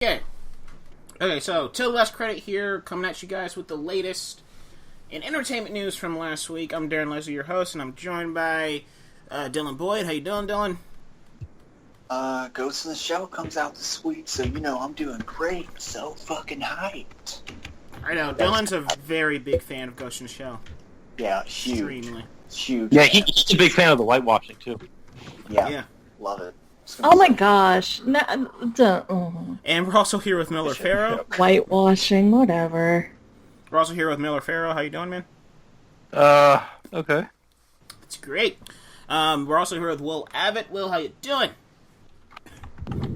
Okay. Okay, so Till Last Credit here, coming at you guys with the latest in entertainment news from last week. I'm Darren Leslie, your host, and I'm joined by Dylan Boyd. How you doing, Dylan? Ghost in the Shell comes out this week, so I'm doing great. So fucking hyped. I know, Dylan's a very big fan of Ghost in the Shell. Yeah, huge. Extremely. Huge. Yeah, he's a big fan of the whitewashing, too. Yeah. Love it. Oh my gosh. No, And we're also here with Miller Farrow. Whitewashing, whatever. We're also here with Miller Farrow. How you doing, man? Okay. It's great. We're also here with Will Abbott. Will, how you doing?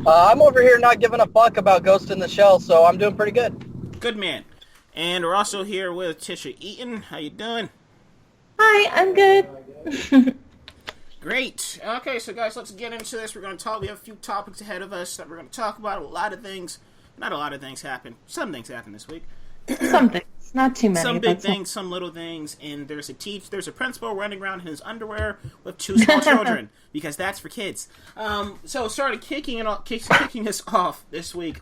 I'm over here not giving a fuck about Ghost in the Shell, so I'm doing pretty good. Good man. And we're also here with Tisha Eaton. How you doing? Hi, I'm good. Great. Okay, so guys, let's get into this. We're going to talk. We have a few topics ahead of us that we're going to talk about. A lot of things. Not a lot of things happen. Some things happen this week. Some things. Not too many. Some big things, some little things. And there's a principal running around in his underwear with two small children. Because that's for kids. So started kicking this off this week.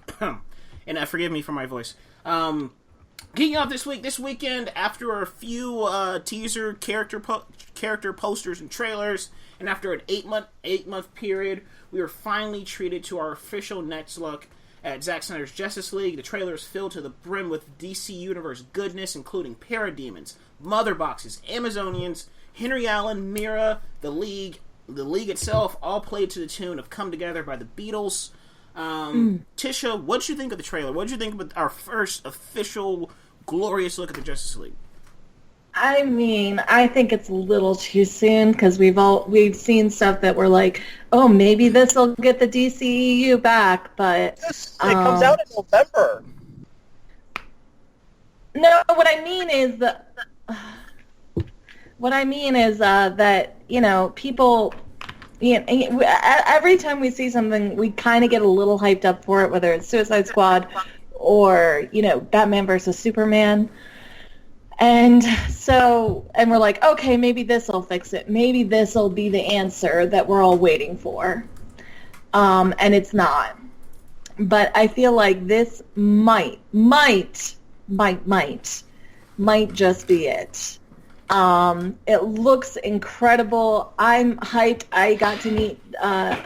And forgive me for my voice. Kicking off this weekend, after a few teaser character posters and trailers, and after an eight month period, we were finally treated to our official next look at Zack Snyder's Justice League. The trailer is filled to the brim with DC Universe goodness, including Parademons, Mother Boxes, Amazonians, Henry Allen, Mira, the League itself, all played to the tune of "Come Together" by the Beatles. Tisha, what'd you think of the trailer? What'd you think of our first official glorious look at the Justice League? I mean, I think it's a little too soon because we've seen stuff that we're like, oh, maybe this will get the DCEU back, but It comes out in November. No, what I mean is that people. Every time we see something, we kind of get a little hyped up for it, whether it's Suicide Squad or Batman versus Superman. And we're like, okay, maybe this will fix it. Maybe this will be the answer that we're all waiting for. And it's not. But I feel like this might just be it. It looks incredible. I'm hyped. I got to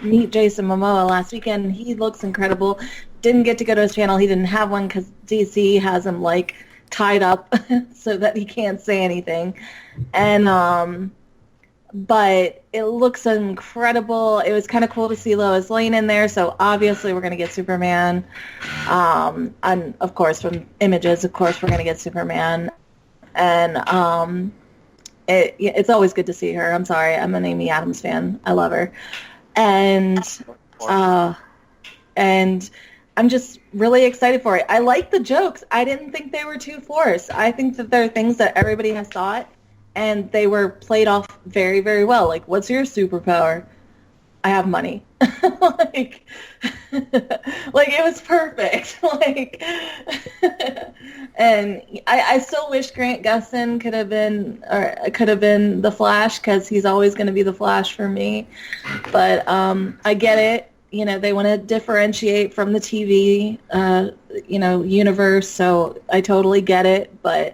meet Jason Momoa last weekend. He looks incredible. Didn't get to go to his channel. He didn't have one because DC has him tied up so that he can't say anything. And but it looks incredible. It was kind of cool to see Lois Lane in there. So obviously we're gonna get Superman. And of course from images, of course we're gonna get Superman. And it's always good to see her. I'm sorry, I'm an Amy Adams fan. I love her. And I'm just really excited for it. I like the jokes. I didn't think they were too forced. I think that there are things that everybody has thought, and they were played off very, very well. Like, what's your superpower? I have money. It was perfect. And I still wish Grant Gustin could have been the Flash, because he's always going to be the Flash for me. But I get it. They want to differentiate from the TV, universe. So I totally get it. But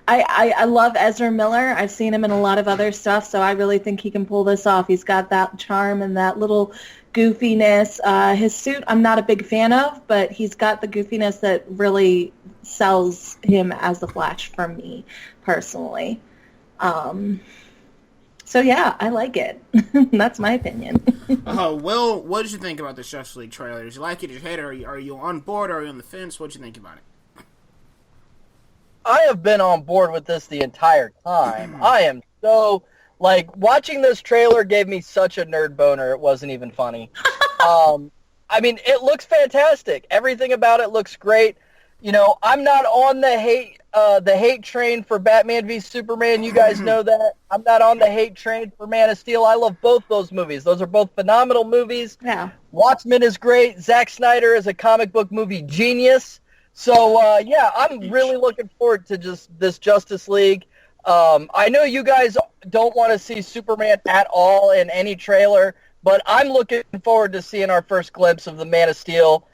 I love Ezra Miller. I've seen him in a lot of other stuff, so I really think he can pull this off. He's got that charm and that little goofiness. His suit I'm not a big fan of, but he's got the goofiness that really sells him as the Flash for me, personally. So yeah, I like it. That's my opinion. Will, what did you think about the Justice League trailer? Did you like it? Did you hate it? Are you on board? Or are you on the fence? What did you think about it? I have been on board with this the entire time. I am so, watching this trailer gave me such a nerd boner, it wasn't even funny. I mean, it looks fantastic. Everything about it looks great. I'm not on the hate train for Batman v Superman. You guys know that. I'm not on the hate train for Man of Steel. I love both those movies. Those are both phenomenal movies. Yeah. Watchmen is great. Zack Snyder is a comic book movie genius. So, I'm really looking forward to just this Justice League. I know you guys don't want to see Superman at all in any trailer, but I'm looking forward to seeing our first glimpse of the Man of Steel.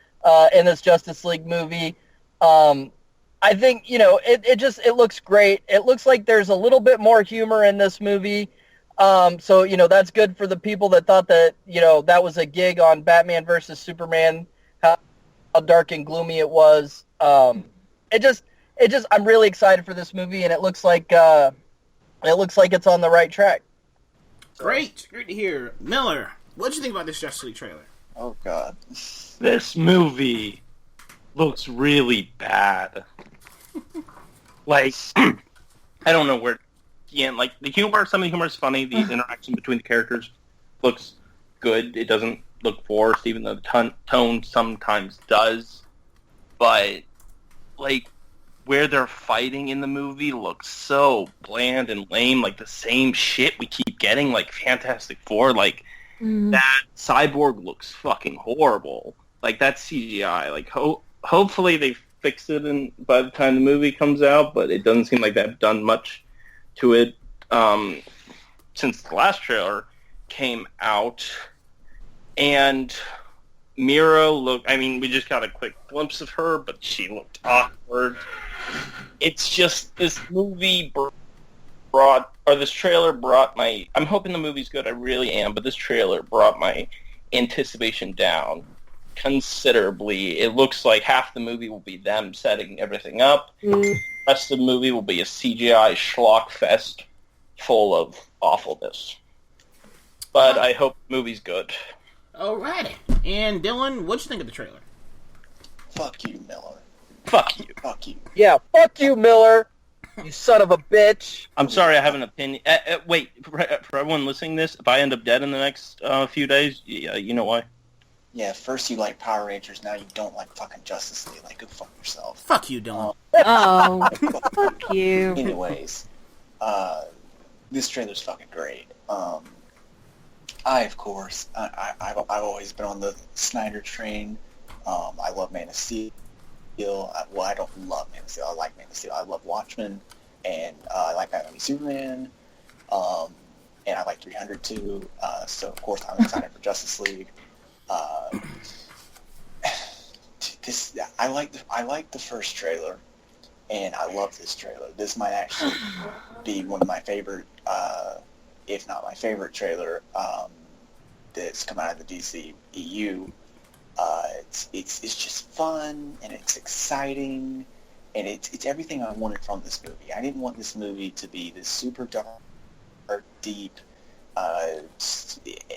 in this Justice League movie. I think, it looks great. It looks like there's a little bit more humor in this movie. So, that's good for the people that thought that, that was a gig on Batman versus Superman, how dark and gloomy it was. I'm really excited for this movie, and it looks like it's on the right track. Great to hear. Miller, what did you think about this Justice League trailer? Oh God. This movie looks really bad. Like, I don't know where. Yeah, like the humor. Some of the humor is funny. The interaction between the characters looks good. It doesn't look forced, even though the tone sometimes does. But like where they're fighting in the movie looks so bland and lame. Like the same shit we keep getting. Like Fantastic Four. Like that Cyborg looks fucking horrible. Like that's CGI. Like hopefully they fix it by the time the movie comes out. But it doesn't seem like they've done much to it since the last trailer came out. And Mira we just got a quick glimpse of her, but she looked awkward. It's just this movie this trailer brought my... I'm hoping the movie's good, I really am, but this trailer brought my anticipation down considerably. It looks like half the movie will be them setting everything up. The rest of the movie will be a CGI schlock fest full of awfulness. But I hope the movie's good. Alrighty. And Dylan, what'd you think of the trailer? Fuck you, Miller. Fuck you. Fuck you. Yeah, fuck you, Miller. You son of a bitch. I'm sorry, I have an opinion. Wait, for everyone listening to this, if I end up dead in the next few days, you know why? Yeah, first you like Power Rangers, now you don't like fucking Justice League. Like, go fuck yourself. Fuck you, Dylan. Oh, fuck you. Anyways, this trailer's fucking great. I've always been on the Snyder train. I love Man of Steel. I don't love Man of Steel. I like Man of Steel. I love Watchmen, and I like Batman v Superman, and I like 300 too. So of course I'm excited for Justice League. I like the first trailer, and I love this trailer. This might actually be one of my favorite, if not my favorite trailer that's come out of the DCEU. It's just fun, and it's exciting, and it's everything I wanted from this movie. I didn't want this movie to be this super dark, deep,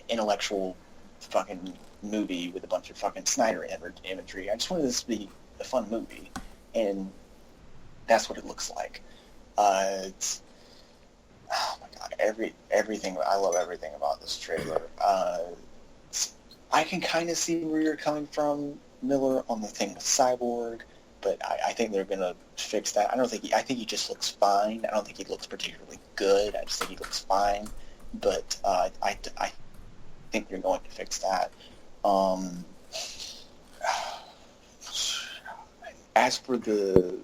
intellectual fucking movie with a bunch of fucking Snyder imagery. I just wanted this to be a fun movie, and that's what it looks like. It's, oh my god, everything. I love everything about this trailer. I can kind of see where you're coming from, Miller, on the thing with Cyborg, but I think they're gonna fix that. I think he just looks fine. I don't think he looks particularly good. I just think he looks fine, but I think they're going to fix that. As for the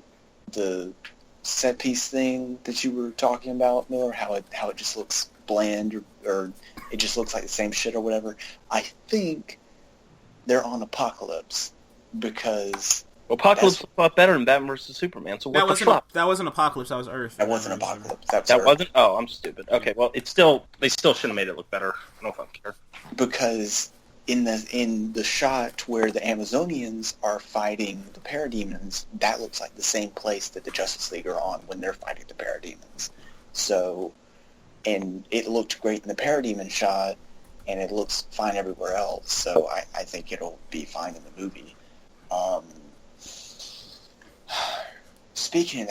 set piece thing that you were talking about, Miller, how it just looks bland or it just looks like the same shit or whatever, I think they're on Apocalypse because... Well, Apocalypse was a lot better than Batman vs. Superman, so what the fuck? That wasn't Apocalypse, that was Earth. That wasn't Apocalypse. That Earth. Wasn't? Oh, I'm stupid. Okay, well, they still should have made it look better. I don't fucking care. Because in the shot where the Amazonians are fighting the parademons, that looks like the same place that the Justice League are on when they're fighting the parademons. So, and it looked great in the parademon shot, and it looks fine everywhere else. So I think it'll be fine in the movie. Speaking of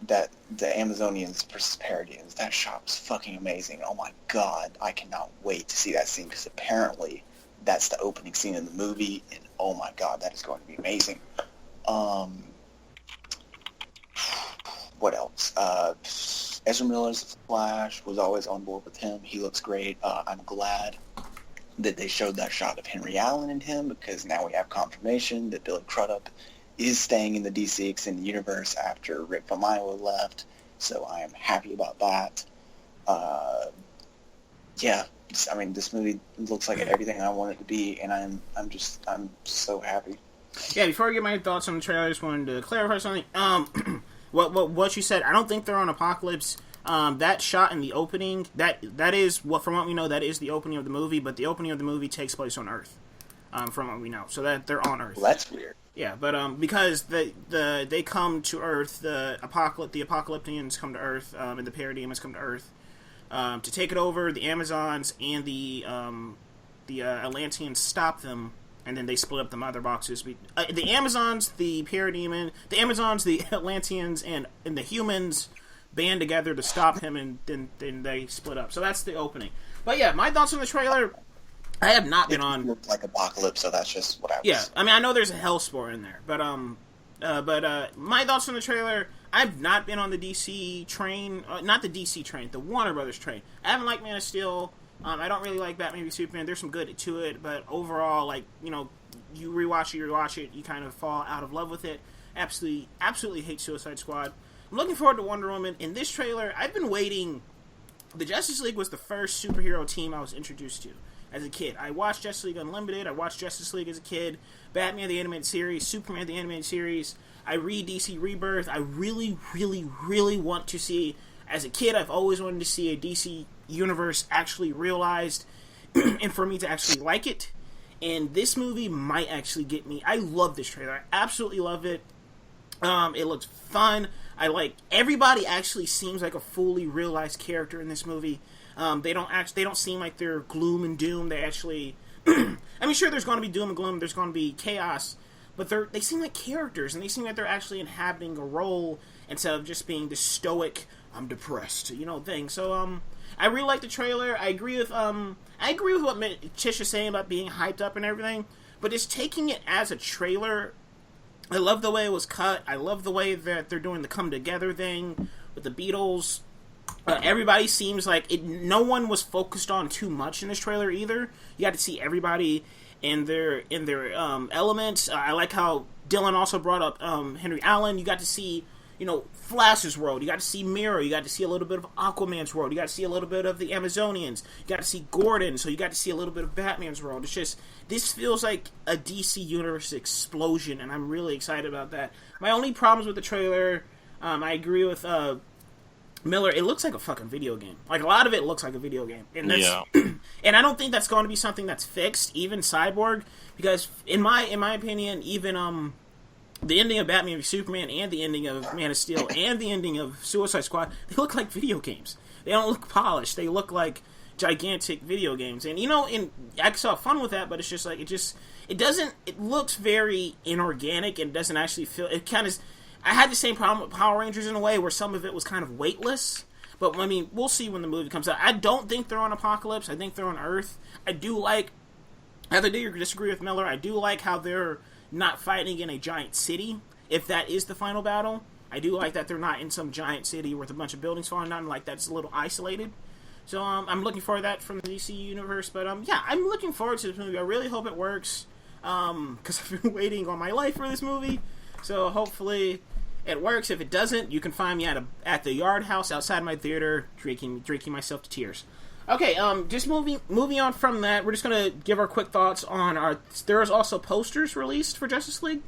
that the Amazonians versus parademons, that shot was fucking amazing. Oh my god, I cannot wait to see that scene because apparently that's the opening scene in the movie, and oh my god, that is going to be amazing. What else? Ezra Miller's Flash, was always on board with him. He looks great. I'm glad that they showed that shot of Henry Allen in him because now we have confirmation that Billy Crudup is staying in the DC Extended Universe after Rick Famuyiwa left, so I am happy about that. Yeah, I mean, this movie looks like everything I want it to be, and I'm so happy. Yeah, before I get my thoughts on the trailer, I just wanted to clarify something. What you said, I don't think they're on Apocalypse. That shot in the opening, that is from what we know, that is the opening of the movie. But the opening of the movie takes place on Earth, from what we know. So that they're on Earth. Well, that's weird. Yeah, but because they come to Earth, the Apocalyptians come to Earth, and the Parademons come to Earth to take it over. The Amazons and the Atlanteans stop them. And then they split up the mother boxes. The Amazons, the Amazons, the Atlanteans, and the humans band together to stop him, and then they split up. So that's the opening. But yeah, my thoughts on the trailer. I have not been on. It looked like Apocalypse, so that's just what I was. Yeah, I mean, I know there's a Hellspore in there, but my thoughts on the trailer. I've not been on the DC train, not the DC train, the Warner Brothers train. I haven't liked Man of Steel. I don't really like Batman v Superman. There's some good to it, but overall, like, you know, you rewatch it, you kind of fall out of love with it. Absolutely hate Suicide Squad. I'm looking forward to Wonder Woman. In this trailer, I've been waiting. The Justice League was the first superhero team I was introduced to as a kid. I watched Justice League Unlimited. I watched Justice League as a kid. Batman the Animated Series, Superman the Animated Series. I read DC Rebirth. I really, really, really want to see. As a kid, I've always wanted to see a DC universe actually realized and for me to actually like it. And this movie might actually get me. I love this trailer. I absolutely love it. It looks fun. Everybody actually seems like a fully realized character in this movie. They don't seem like they're gloom and doom. They actually, I mean, sure, there's going to be doom and gloom. There's going to be chaos. But they seem like characters, and they seem like they're actually inhabiting a role instead of just being the stoic, I'm depressed, thing. So, I really like the trailer. I agree with what Tisha's saying about being hyped up and everything. But just taking it as a trailer, I love the way it was cut. I love the way that they're doing the come together thing with the Beatles. Everybody seems like no one was focused on too much in this trailer either. You got to see everybody in their elements. I like how Dylan also brought up Henry Allen. You got to see, Flash's world. You got to see Mira. You got to see a little bit of Aquaman's world. You got to see a little bit of the Amazonians. You got to see Gordon. So you got to see a little bit of Batman's world. It's just, this feels like a DC Universe explosion, and I'm really excited about that. My only problems with the trailer, I agree with Miller, it looks like a fucking video game. Like, a lot of it looks like a video game. And that's, and I don't think that's going to be something that's fixed, even Cyborg, because in my opinion, even the ending of Batman v Superman and the ending of Man of Steel and the ending of Suicide Squad, they look like video games. They don't look polished. They look like gigantic video games. And, I saw fun with that, but it's just like, it looks very inorganic and doesn't actually feel, it kind of, I had the same problem with Power Rangers in a way where some of it was kind of weightless. But, I mean, we'll see when the movie comes out. I don't think they're on Apocalypse. I think they're on Earth. I either do you disagree with Miller, I do like how they're not fighting in a giant city, if that is the final battle. I do like that they're not in some giant city with a bunch of buildings falling down, like that's a little isolated. So, I'm looking for that from the DC universe. But, yeah, I'm looking forward to this movie. I really hope it works, because I've been waiting all my life for this movie. So, hopefully it works. If it doesn't, you can find me at the Yard House outside my theater, drinking myself to tears. Okay, just moving on from that, we're just gonna give our quick thoughts on there's also posters released for Justice League.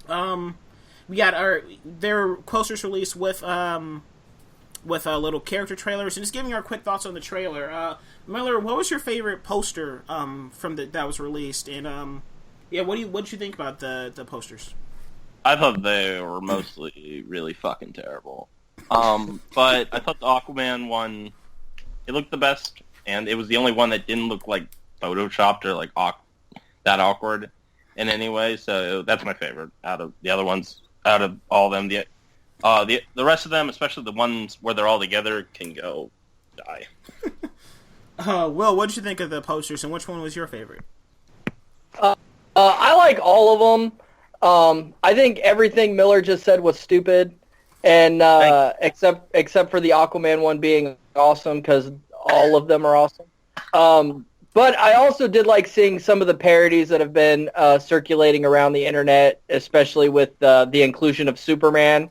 We got their posters released with little character trailers, and just giving our quick thoughts on the trailer. Miller, what was your favorite poster that was released? And what did you think about the posters? I thought they were mostly really fucking terrible. But I thought the Aquaman one, it looked the best, and it was the only one that didn't look like photoshopped or like that awkward in any way. So that's my favorite out of the other ones. Out of all of them, the rest of them, especially the ones where they're all together, can go die. Will, what did you think of the posters, and which one was your favorite? I like all of them. I think everything Miller just said was stupid, and except for the Aquaman one being awesome, because all of them are awesome. But I also did like seeing some of the parodies that have been circulating around the internet, especially with the inclusion of Superman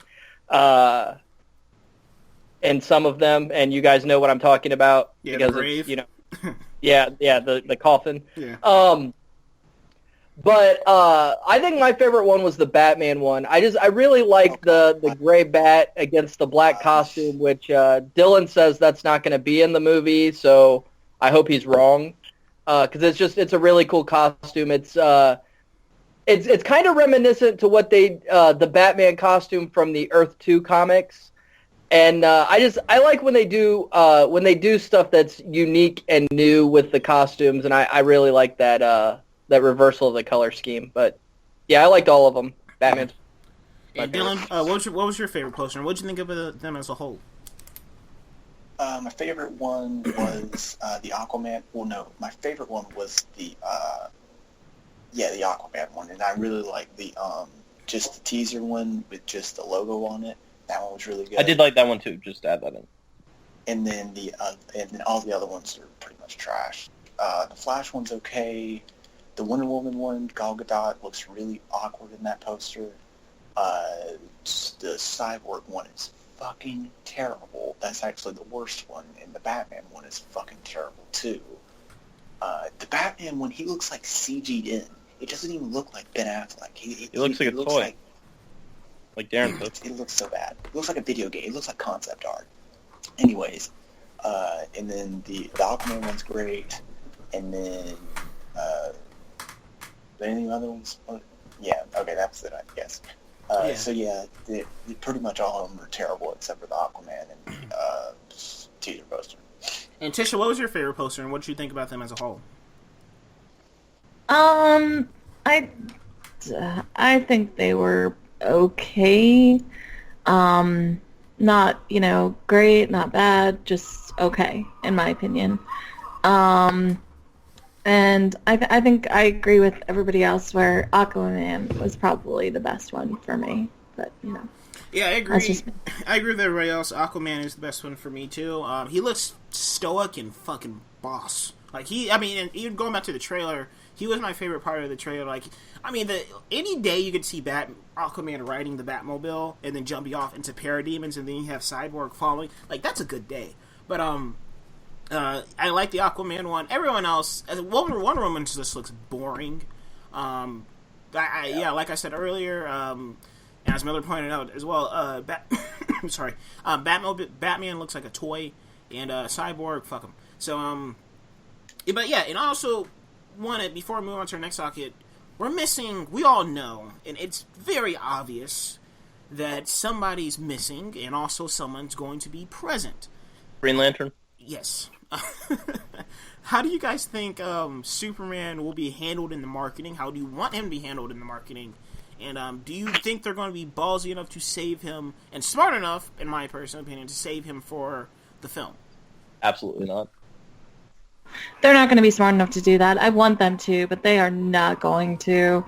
in some of them, and you guys know what I'm talking about. Yeah, because the grave. the coffin. Yeah. But I think my favorite one was the Batman one. I really like the gray bat against the black costume, which Dylan says that's not going to be in the movie, so I hope he's wrong. Because it's a really cool costume. It's kind of reminiscent to what the Batman costume from the Earth 2 comics. And I like when they do stuff that's unique and new with the costumes, and I really like that reversal of the color scheme. But yeah, I liked all of them. Batman's. And Dylan, what was your favorite poster, and what did you think of them as a whole? My favorite one was the Aquaman. Well, no, my favorite one was the Aquaman one, and I really like the just the teaser one with just the logo on it. That one was really good. I did like that one too. Just to add that in. And then all the other ones are pretty much trash. The Flash one's okay. The Wonder Woman one, Gal Gadot, looks really awkward in that poster. The Cyborg one is fucking terrible. That's actually the worst one, and the Batman one is fucking terrible too. The Batman one, he looks like CG'd in. It doesn't even look like Ben Affleck. He looks like a toy. Like Darren said. It looks so bad. It looks like a video game. It looks like concept art. Anyways, and then the Aquaman one's great, and then any other ones? Yeah, okay, that's it, I guess. So yeah, pretty much all of them are terrible except for the Aquaman and teaser poster. And Tisha, what was your favorite poster, and what did you think about them as a whole? I think they were okay. Not, great, not bad, just okay, in my opinion. And I think I agree with everybody else where Aquaman was probably the best one for me. But, Yeah, I agree. I agree with everybody else. Aquaman is the best one for me, too. He looks stoic and fucking boss. Like, and even going back to the trailer, he was my favorite part of the trailer. Any day you could see Aquaman riding the Batmobile and then jumping off into parademons, and then you have Cyborg following. Like, that's a good day. But, I like the Aquaman one. Everyone else, Wonder Woman just looks boring. Like I said earlier, as Miller pointed out as well, Batman looks like a toy, and Cyborg, fuck him. So, but yeah, and I also wanted, before we move on to our next socket, we all know, and it's very obvious that somebody's missing, and also someone's going to be present. Green Lantern? Yes. How do you guys think Superman will be handled in the marketing? How do you want him to be handled in the marketing? And do you think they're going to be ballsy enough to save him, and smart enough, in my personal opinion, to save him for the film? Absolutely not. They're not going to be smart enough to do that. I want them to, but they are not going to.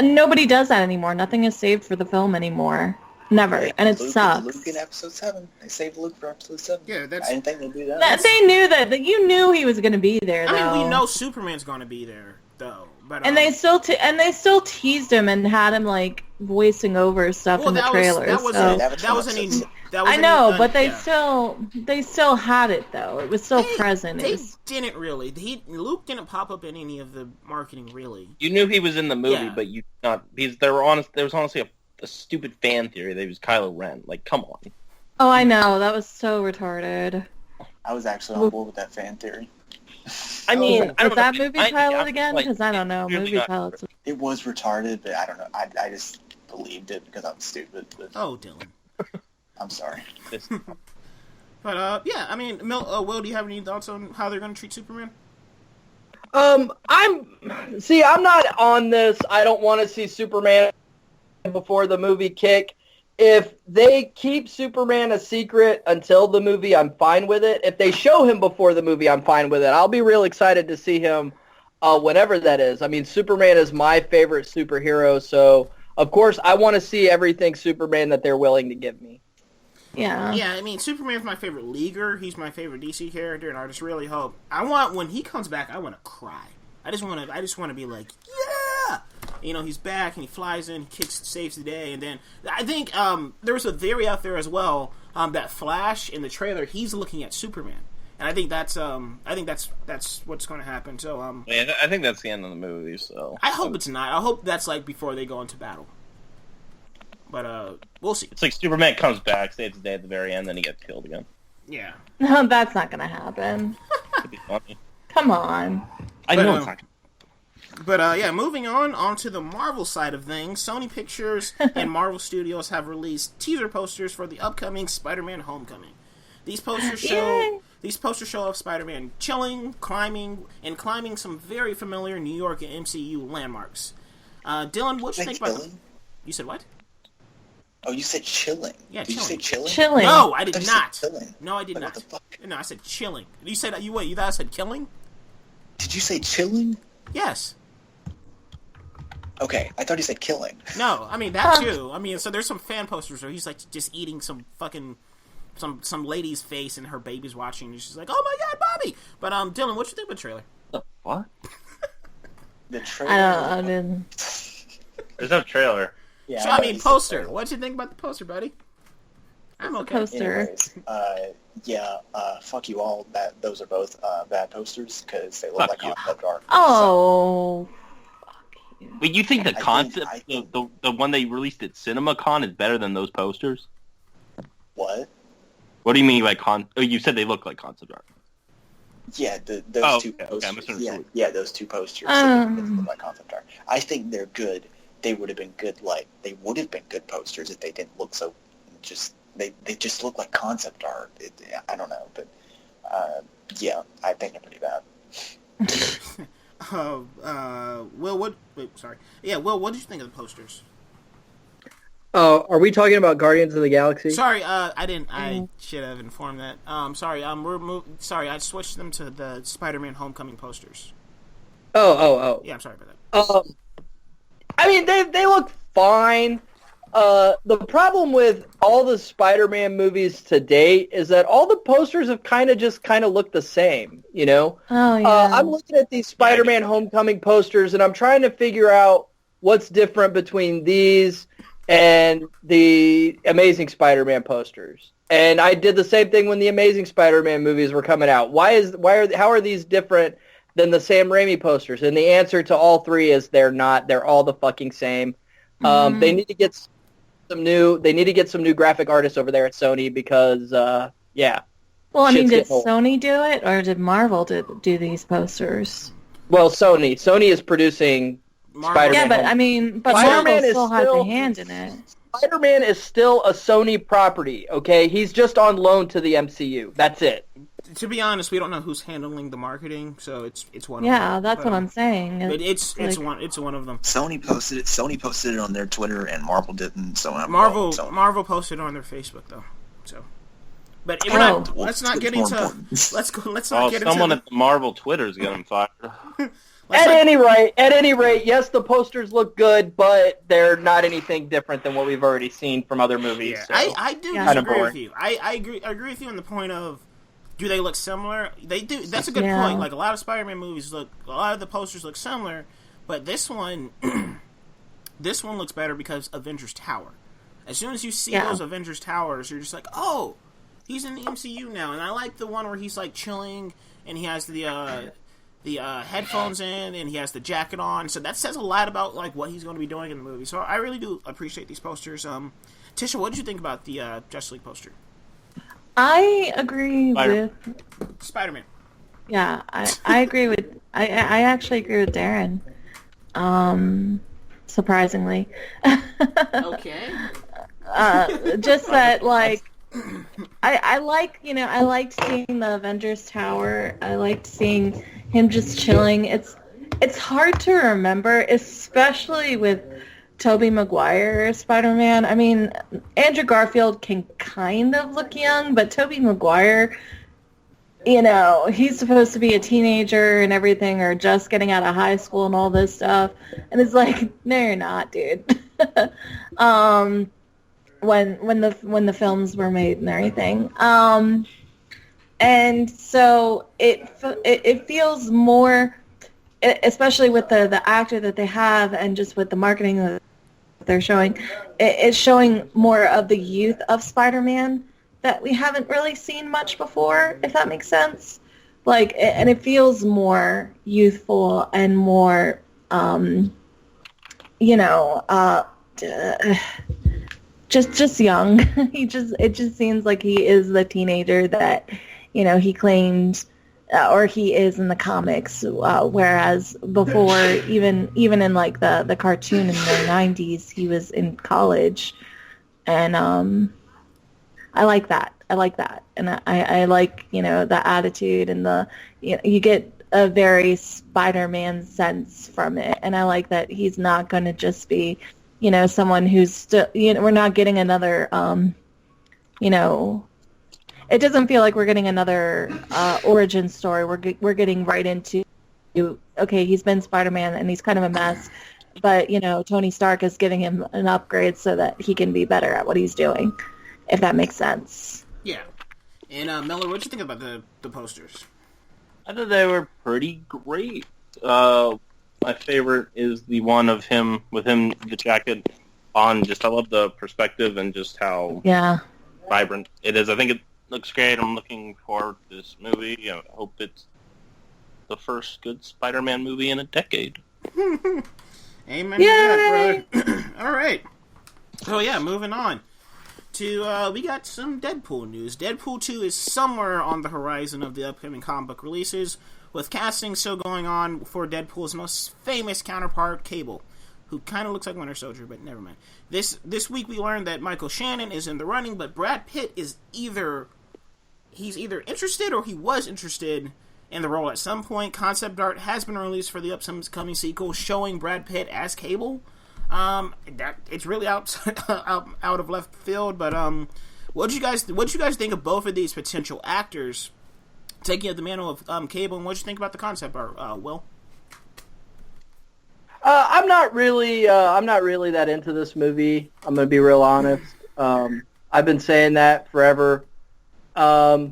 Nobody does that anymore. Nothing is saved for the film anymore. Never. And it sucks. Luke in episode 7. They saved Luke for episode 7. Yeah, I didn't think they'd do that. They knew that. You knew he was going to be there, though. I mean, we know Superman's going to be there, though. But, and they still teased him and had him like voicing over stuff in the trailers. I know, but they still had it though. It was still present. They didn't really. Luke didn't pop up in any of the marketing really. You knew he was in the movie, but you not because there was honestly a stupid fan theory that he was Kylo Ren. Like, come on. Oh, I know, that was so retarded. I was actually on board with that fan theory. I mean, was that movie pilot again? Because I don't know. Movie pilots. It was retarded, but I don't know. I just believed it because I'm stupid. But oh, Dylan. I'm sorry. But yeah, I mean, Will, do you have any thoughts on how they're going to treat Superman? I'm not on this. I don't want to see Superman before the movie kick. If they keep Superman a secret until the movie, I'm fine with it. If they show him before the movie, I'm fine with it. I'll be real excited to see him whenever that is. I mean, Superman is my favorite superhero, so of course I want to see everything Superman that they're willing to give me. Yeah. Yeah, I mean, Superman's my favorite leaguer. He's my favorite DC character, and I just really hope. when he comes back, I want to cry. I just want to be like, yeah! He's back, and he flies in, he saves the day, and then I think there was a theory out there as well that Flash, in the trailer, he's looking at Superman. And I think that's what's going to happen. So Yeah, I think that's the end of the movie. So I hope it's not. I hope that's like before they go into battle. But we'll see. it's like Superman comes back, saves the day at the very end, then he gets killed again. Yeah. No, that's not gonna happen. It'd be funny. Come on. I know it's not. But yeah, moving on to the Marvel side of things, Sony Pictures and Marvel Studios have released teaser posters for the upcoming Spider-Man: Homecoming. These posters show of Spider-Man chilling, climbing some very familiar New York and MCU landmarks. Dylan, what do you think about them? You said what? Oh, you said chilling. Yeah, did chilling. you say chilling? Chilling. No, I did you not. said chilling. No, I did Like, not. what the fuck? No, I said chilling. You said you thought I said killing? Did you say chilling? Yes. Okay, I thought you said killing. No, I mean that too. I mean, so there's some fan posters where he's like just eating some fucking some lady's face and her baby's watching and she's like, "Oh my god, Bobby!" But Dylan, what you think of the trailer? What? The trailer. I didn't. There's no trailer. Yeah. So I mean, poster. What'd you think about the poster, buddy? I'm okay. Poster. Anyways, fuck you all. Those are both bad posters because they look Fuck like you. concept art. Oh. Wait, you think the I concept, think- the one they released at CinemaCon is better than those posters? What? What do you mean by Oh, you said they look like concept art. Yeah, those Oh, two okay, I posters. misunderstood. Yeah, those two posters look like concept art. I think they're good. They would have been good. They would have been good posters if they didn't look so. They just look like concept art. I don't know, but yeah, I think they're pretty bad. Will, what? Wait, sorry. Yeah, Will, what did you think of the posters? Are we talking about Guardians of the Galaxy? Sorry, I didn't. I should have informed that. Sorry. Sorry, I switched them to the Spider-Man: Homecoming posters. Oh. Yeah, I'm sorry about that. I mean, they look fine. The problem with all the Spider-Man movies to date is that all the posters have kind of looked the same, you know? Oh, yeah. I'm looking at these Spider-Man Homecoming posters, and I'm trying to figure out what's different between these and the Amazing Spider-Man posters. And I did the same thing when the Amazing Spider-Man movies were coming out. How are these different than the Sam Raimi posters? And the answer to all three is they're not. They're all the fucking same. They need to get some new graphic artists over there at Sony because yeah. Well, I mean, shit's did getting old. Sony do it, or did Marvel do these posters? Well, Sony is producing Marvel. Spider-Man. Yeah, but Homecoming. I mean, but Spider-Man Marvel is still has a still- hand in it. Spider-Man is still a Sony property, okay? He's just on loan to the MCU. That's it. To be honest, we don't know who's handling the marketing, so it's one. of them. Yeah, that's what I'm saying. But it's like- one of them. Sony posted it on their Twitter, and Marvel didn't. So Marvel posted on their Facebook though. So, but let's not get into. Let's not get someone into. at the Marvel Twitter is getting fired. At any rate, yes, the posters look good, but they're not anything different than what we've already seen from other movies. Yeah, so. I do Yeah. disagree Kinda with you. I agree with you on the point of, do they look similar? They do. That's a good Yeah. point. Like a lot of Spider-Man movies a lot of the posters look similar, but this one, this one looks better because Avengers Tower. As soon as you see those Avengers Towers, you're just like, oh, he's in the MCU now. And I like the one where he's like chilling and he has the headphones in and he has the jacket on. So that says a lot about like what he's going to be doing in the movie. So I really do appreciate these posters. Tisha, what did you think about the Justice League poster? I agree with. Spider-Man. Yeah, I agree with. I actually agree with Darren. Surprisingly. Okay. Just that, like, I liked seeing the Avengers Tower. I liked seeing him just chilling. It's hard to remember, especially with Tobey Maguire Spider-Man. I mean, Andrew Garfield can kind of look young, but Tobey Maguire, he's supposed to be a teenager and everything, or just getting out of high school and all this stuff. And it's like, no, you're not, dude. When the films were made and everything. And so it feels more, especially with the actor that they have and just with the marketing that they're showing, it's showing more of the youth of Spider-Man that we haven't really seen much before, if that makes sense. Like, and it feels more youthful and more, just young. It just seems like he is the teenager that, he claimed, or he is in the comics. Whereas before, even in like the cartoon in the 90s, he was in college, and I like that. And I like, the attitude and you get a very Spider-Man sense from it. And I like that he's not going to just be, someone who's still, we're not getting another, it doesn't feel like we're getting another origin story. We're getting right into, okay, he's been Spider-Man and he's kind of a mess. But, Tony Stark is giving him an upgrade so that he can be better at what he's doing, if that makes sense. Yeah. And, Miller, what'd you think about the posters? I thought they were pretty great. My favorite is the one of him, with him, the jacket on. Just, I love the perspective and just how vibrant it is. I think it looks great. I'm looking forward to this movie. I hope it's the first good Spider-Man movie in a decade. Amen to that, brother. All right. So, yeah, moving on. We got some Deadpool news. Deadpool 2 is somewhere on the horizon of the upcoming comic book releases, with casting still going on for Deadpool's most famous counterpart, Cable, who kind of looks like Winter Soldier, but never mind. This week we learned that Michael Shannon is in the running, but Brad Pitt is either interested or he was interested in the role at some point. Concept art has been released for the upcoming sequel showing Brad Pitt as Cable. It's really out of left field, but what you guys think of both of these potential actors taking up the mantle of Cable, and what you think about the concept art, Will? I'm not really that into this movie. I'm gonna be real honest. I've been saying that forever. I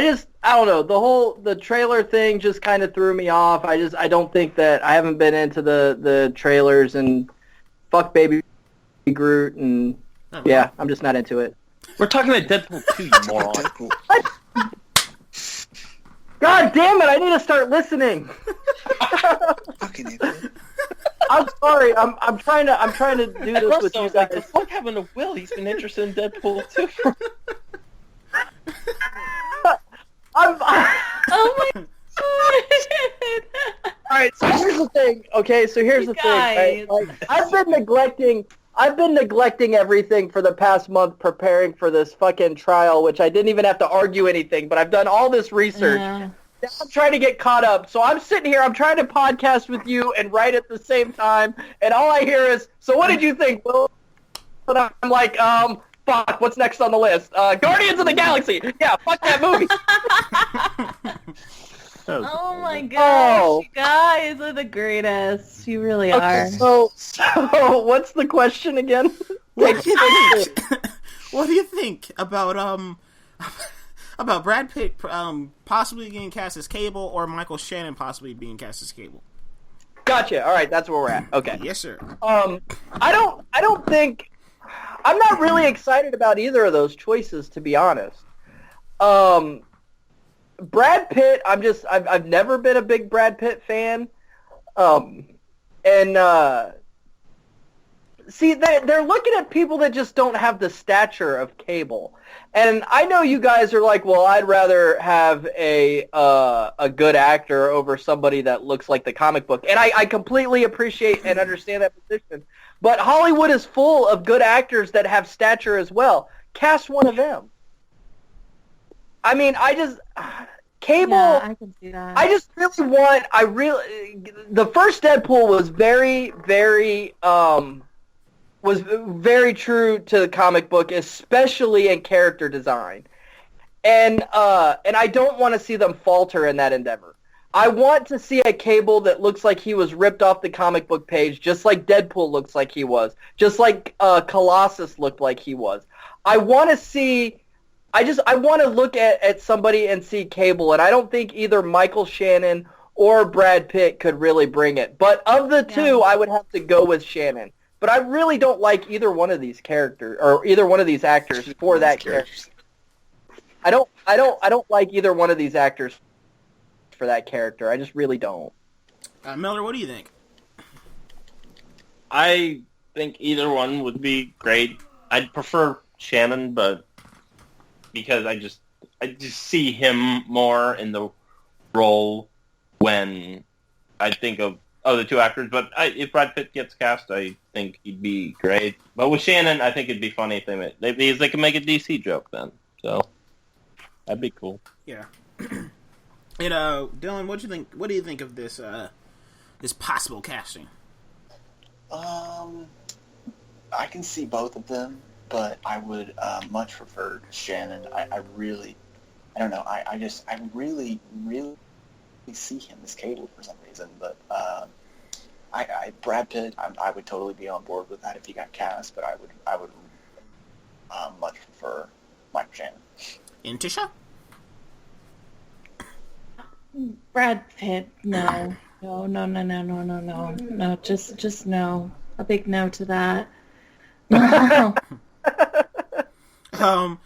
don't know. The trailer thing just kind of threw me off. I don't think that I haven't been into the trailers, and fuck Baby Groot, and yeah, I'm just not into it. We're talking about Deadpool 2, you moron. God damn it! I need to start listening. Fucking idiot. I'm sorry. I'm trying to do this with you guys. The fuck happened to Will? He's been interested in Deadpool 2. Oh my god! All right, so here's the thing. Okay, so here's the thing. Right? Like, I've been neglecting everything for the past month preparing for this fucking trial, which I didn't even have to argue anything, but I've done all this research. Yeah. Now I'm trying to get caught up. So I'm sitting here, I'm trying to podcast with you and write at the same time, and all I hear is, so what did you think, Will? But I'm like, fuck, what's next on the list? Guardians of the Galaxy. Yeah, fuck that movie. Oh my gosh, you guys are the greatest. You really are. So what's the question again? What do you think about Brad Pitt possibly getting cast as Cable, or Michael Shannon possibly being cast as Cable? Gotcha. All right, that's where we're at. Okay. Yes, sir. I don't think I'm not really excited about either of those choices, to be honest. Brad Pitt, I've never been a big Brad Pitt fan. See, they're looking at people that just don't have the stature of Cable. And I know you guys are like, well, I'd rather have a good actor over somebody that looks like the comic book. And I completely appreciate and understand that position. But Hollywood is full of good actors that have stature as well. Cast one of them. I mean, Cable. Yeah, I can see that. I just really want. The first Deadpool was very, very, was very true to the comic book, especially in character design, and I don't want to see them falter in that endeavor. I want to see a Cable that looks like he was ripped off the comic book page, just like Deadpool looks like he was, just like Colossus looked like he was. I want to see. I want to look at somebody and see Cable, and I don't think either Michael Shannon or Brad Pitt could really bring it. But of the two, I would have to go with Shannon. But I really don't like either one of these characters, or either one of these actors for that character. I don't like either one of these actors for that character. I just really don't. Miller, what do you think? I think either one would be great. I'd prefer Shannon, but because I just see him more in the role when I think of the two actors. But if Brad Pitt gets cast, I think he'd be great. But with Shannon, I think it'd be funny if they could make a DC joke then. So that'd be cool. Yeah. And Dylan, what do you think of this this possible casting? I can see both of them, but I would much prefer Shannon. I don't know. I really see him as Cable for some reason, but Brad Pitt, I would totally be on board with that if he got cast, but I would much prefer Michael Shannon. And Tisha? Brad Pitt, no. No, just no. A big no to that. No. I'm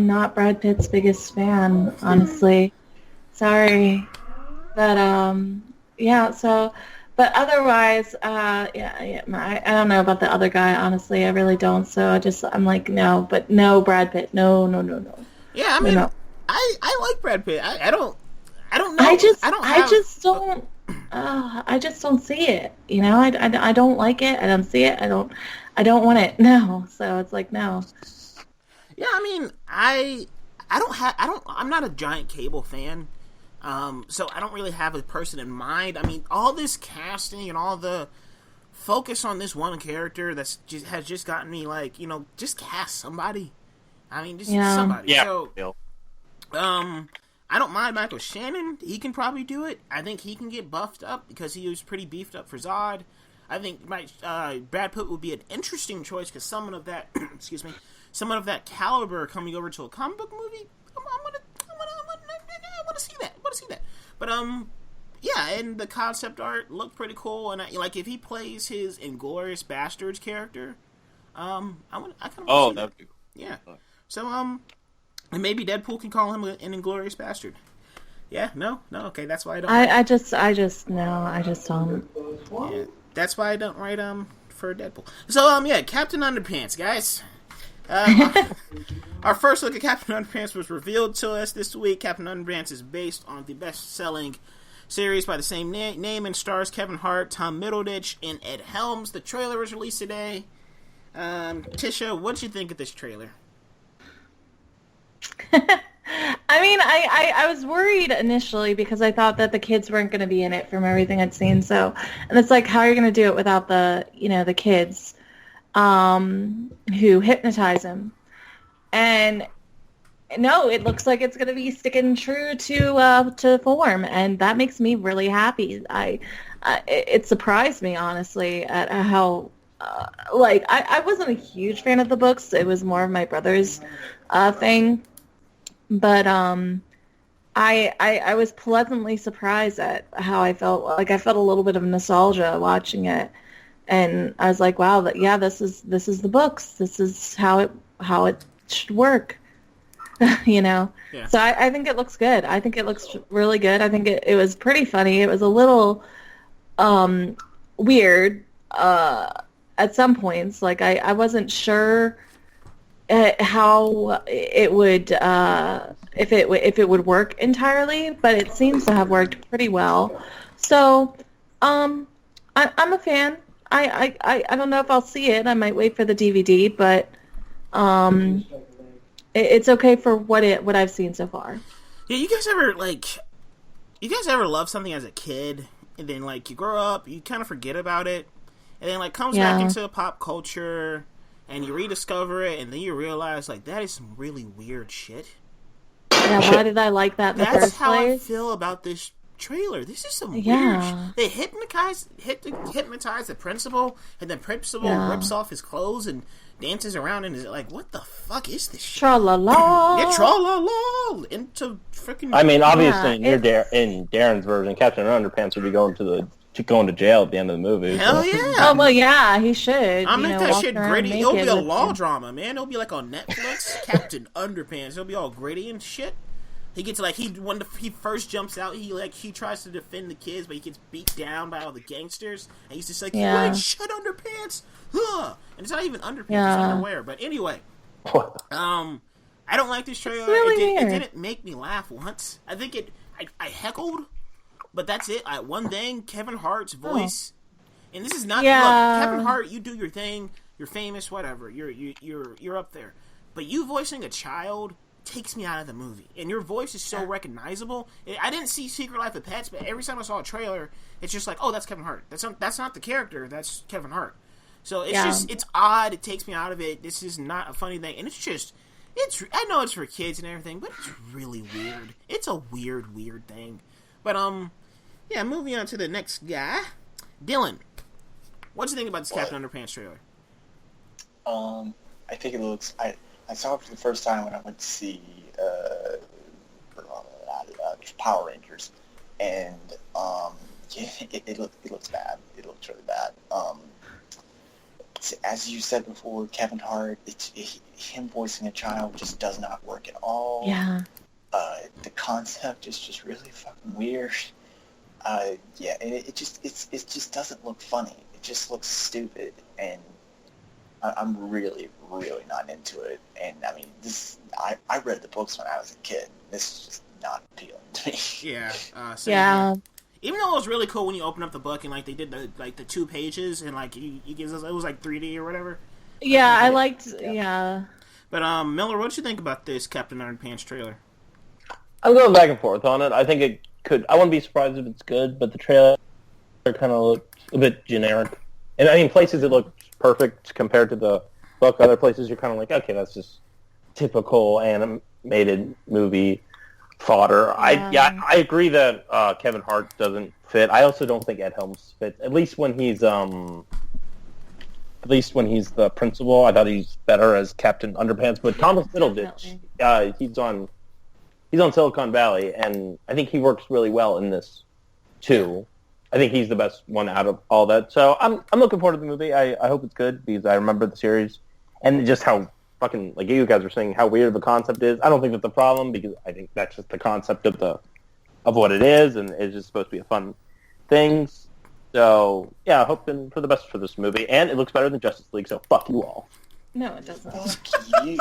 not Brad Pitt's biggest fan, honestly. Sorry. But yeah, so but otherwise, I don't know about the other guy, honestly. I really don't. So I'm like, no, but no Brad Pitt. No. Yeah, I mean, no. I like Brad Pitt. I don't know. I just don't see it. You know, I don't like it. I don't see it. I don't want it. No. So it's like, no. Yeah, I mean, I'm not a giant Cable fan. So I don't really have a person in mind. I mean, all this casting and all the focus on this one character has just gotten me like, just cast somebody. I mean, just somebody. Yeah. So, I don't mind Michael Shannon. He can probably do it. I think he can get buffed up because he was pretty beefed up for Zod. I think Brad Pitt would be an interesting choice because someone of that, someone of that caliber coming over to a comic book movie, I want to see that. But yeah, and the concept art looked pretty cool, and if he plays his Inglourious Bastards character, I kind of want to see that. Would be cool. Yeah. So and maybe Deadpool can call him an Inglourious Bastard. Yeah, no, okay, that's why I don't. I just don't. Yeah, that's why I don't write for Deadpool. So yeah, Captain Underpants, guys. Our first look at Captain Underpants was revealed to us this week. Captain Underpants is based on the best-selling series by the same name and stars Kevin Hart, Tom Middleditch, and Ed Helms. The trailer was released today. Tisha, what did you think of this trailer? I mean, I was worried initially because I thought that the kids weren't going to be in it from everything I'd seen. So, and it's like, how are you going to do it without the kids who hypnotize him? And no, it looks like it's going to be sticking true to form, and that makes me really happy. It surprised me, honestly, at how I wasn't a huge fan of the books. It was more of my brother's thing. But I was pleasantly surprised at how I felt. Like I felt a little bit of nostalgia watching it, and I was like, "Wow, this is the books. This is how it should work." Yeah. So I think it looks good. I think it looks really good. I think it was pretty funny. It was a little weird at some points. Like I wasn't sure how it would if it would work entirely, but it seems to have worked pretty well. So I'm a fan. I don't know if I'll see it. I might wait for the DVD, but it's okay for what I've seen so far. Yeah, you guys ever love something as a kid, and then you grow up, you kind of forget about it, and then comes back into pop culture, and you rediscover it, and then you realize that is some really weird shit. Yeah, why did I like that in the first place? That's how I feel about this trailer. This is some weird shit. They hypnotize the principal, and the principal rips off his clothes and dances around and is what the fuck is this shit? Tra-la-la. Yeah, tra-la-la. Into freaking... I mean, obviously, in Darren's version, Captain Underpants would be going to going to jail at the end of the movie. Hell so. yeah! Oh well, yeah, he should. I'll make that walk shit around gritty. It'll be naked a with law you. drama, man. It'll be like on Netflix. Captain Underpants. It'll be all gritty and shit. He gets like when he first jumps out, he tries to defend the kids, but he gets beat down by all the gangsters, and he's just like, "You ain't shit, Underpants!" Huh. And it's not even underpants; it's underwear. But anyway, I don't like this trailer. It didn't make me laugh once. I think I heckled, but that's it. One thing, Kevin Hart's voice, and this is not look, Kevin Hart. You do your thing. You're famous, whatever. You're up there, but you voicing a child takes me out of the movie. And your voice is so recognizable. I didn't see Secret Life of Pets, but every time I saw a trailer, it's just like, oh, that's Kevin Hart. That's not the character. That's Kevin Hart. So it's odd. It takes me out of it. This is not a funny thing, and I know it's for kids and everything, but it's really weird. It's a weird thing. But moving on to the next guy, Dylan. What'd you think about this Captain Underpants trailer? I think it looks. I saw it for the first time when I went to see Power Rangers, and it looks bad. It looks really bad. As you said before, Kevin Hart, him voicing a child just does not work at all. Yeah. The concept is just really fucking weird. It just doesn't look funny. It just looks stupid, and I'm really, really not into it. And I mean, I read the books when I was a kid. This is just not appealing to me. Yeah. Yeah. Here. Even though it was really cool when you open up the book and like they did the 2 pages and like you gives us, it was like 3D or whatever. Yeah, I liked. Yeah. But Miller, what did you think about this Captain Underpants trailer? I'm going back and forth on it. I think it could. I wouldn't be surprised if it's good, but the trailer kind of looked a bit generic. And I mean, places it looked perfect compared to the book. Other places you're kind of like, okay, that's just typical animated movie fodder. I agree that Kevin Hart doesn't fit. I also don't think Ed Helms fits. At least when he's the principal, I thought he's better as Captain Underpants. But Thomas Middleditch, he's on Silicon Valley, and I think he works really well in this too. I think he's the best one out of all that. So I'm looking forward to the movie. I hope it's good because I remember the series and just how fucking, like you guys were saying, how weird the concept is. I don't think that's the problem because I think that's just the concept of what it is, and it's just supposed to be a fun thing. So yeah, hoping for the best for this movie, and it looks better than Justice League. So fuck you all. No, it doesn't. Fuck you.